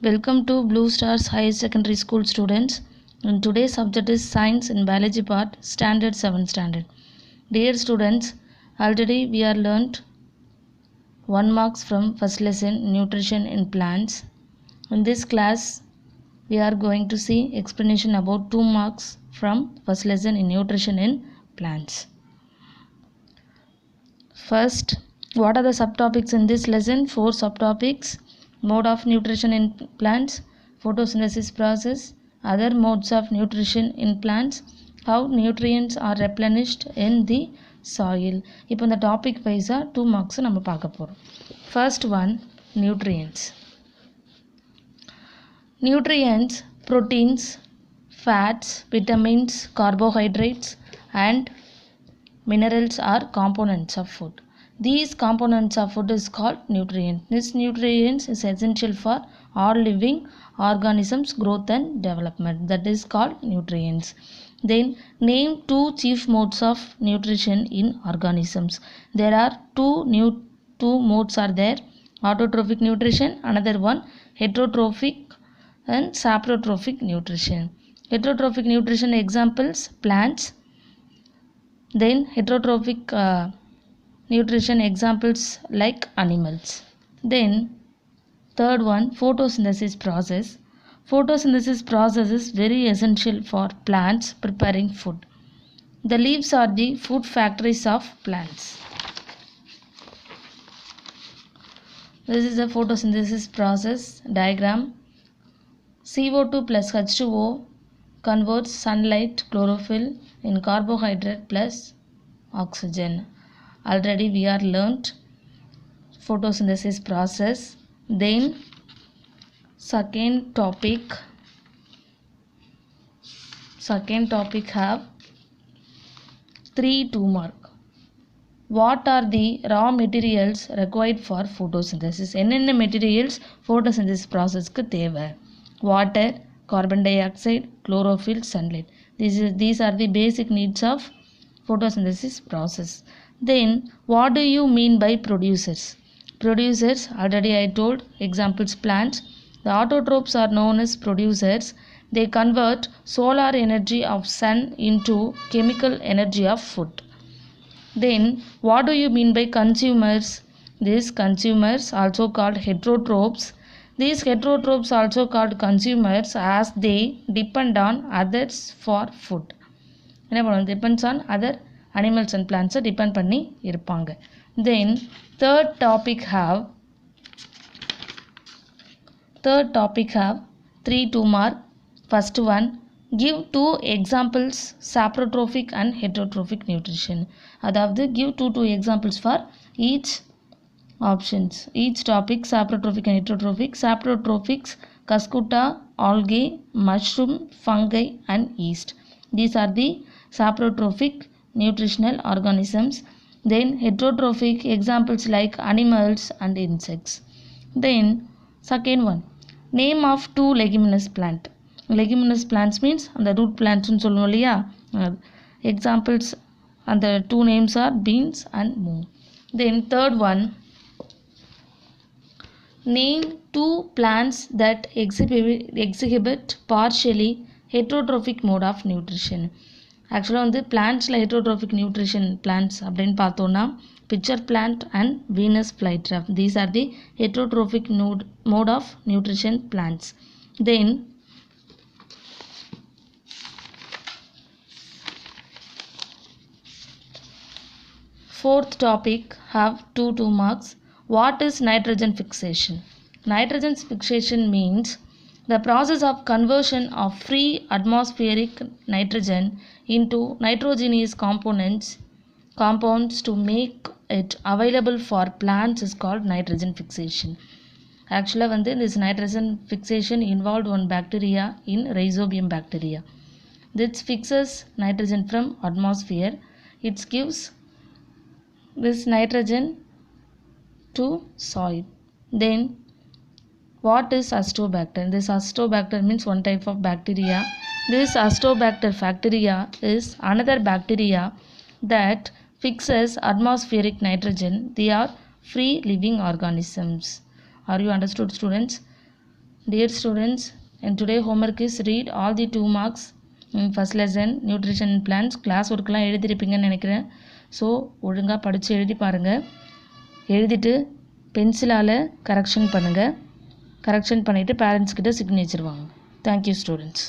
Welcome to Blue Stars Higher Secondary School students. And today's subject is Science and Biology part, Standard 7 Standard. Dear students, already we are learnt 1 marks from first lesson Nutrition in Plants. In this class, we are going to see explanation about 2 marks from first lesson in Nutrition in Plants. First, what are the subtopics in this lesson? 4 subtopics. Mode of nutrition in plants, photosynthesis process, other modes of nutrition in plants, how nutrients are replenished in the soil. இப்போ இந்த topic வைஸாக 2 marks நம்ம பார்க்க போகிறோம். First one, nutrients. Nutrients, proteins, fats, vitamins, carbohydrates and minerals are components of food. These components of food is called nutrients. This nutrients is essential for all living organisms growth and development. That is called nutrients. Then name 2 chief modes of nutrition in organisms. There are two modes are there. Autotrophic nutrition, another one heterotrophic and saprotrophic nutrition. Heterotrophic nutrition examples plants. Then heterotrophic nutrition examples like animals. Then third one, photosynthesis process. Photosynthesis process is very essential for plants preparing food. The leaves are the food factories of plants. This is the photosynthesis process diagram. CO2 plus H2O converts sunlight chlorophyll in carbohydrate plus oxygen. Already we are learnt photosynthesis process. Then second topic have 3 2 mark. What are the raw materials required for photosynthesis? என்னென்ன materials photosynthesis process க்கு தேவை? Water, carbon dioxide, chlorophyll, sunlight. These are the basic needs of photosynthesis process. Then what do you mean by producers? Producers, already I told, examples plants. The autotrophs are known as producers. They convert solar energy of sun into chemical energy of food. Then what do you mean by consumers? These consumers also called heterotrophs. These heterotrophs also called consumers as they depend on others for food. என்ன பண்ணுவோம்? Depends on other animals and plants depend பண்ணி இருப்பாங்க. Then third topic have 3 2 mark. First one, give 2 examples saprotrophic and heterotrophic nutrition. அதாவது give 2 examples for each options, each topic. Saprotrophic and heterotrophic. Saprotrophics, cuscuta, algae, mushroom, fungi and yeast. These are the saprotrophic nutritional organisms. Then heterotrophic examples like animals and insects. Then second one, name of 2 leguminous plant. Leguminous plants means அந்த root plants னு சொல்லுவோம் இல்லையா, examples and the 2 names are beans and moong. Then third one, name 2 plants that exhibit partially heterotrophic mode of nutrition. ஆக்சுவலாக வந்து பிளான்ட்ஸில் heterotrophic nutrition plants அப்படின்னு பார்த்தோன்னா pitcher plant and Venus flytrap. These are the heterotrophic mode of nutrition plants. Then fourth topic have 2 marks. What is nitrogen fixation? Nitrogen fixation means the process of conversion of free atmospheric nitrogen into nitrogenous compounds to make it available for plants is called nitrogen fixation. Actually வந்து this nitrogen fixation involved one bacteria in Rhizobium bacteria. This fixes nitrogen from atmosphere. It gives this nitrogen to soil. Then what is Azotobacter? This Azotobacter means one type of bacteria. This Azotobacter bacteria is another bacteria that fixes atmospheric nitrogen. They are free living organisms. Are you understood, students? Dear students, and today homework is read all the 2 marks in first lesson nutrition and plants. Class ஒர்க்லாம் எழுதிருப்பீங்கன்னு நினைக்கிறேன். So ஒழுங்காக படித்து எழுதி பாருங்கள். எழுதிட்டு பென்சிலால் correction பண்ணுங்கள். கரெக்ஷன் பண்ணிவிட்டு பேரண்ட்ஸ் கிட்ட சிக்னேச்சர் வாங்க. Thank you students.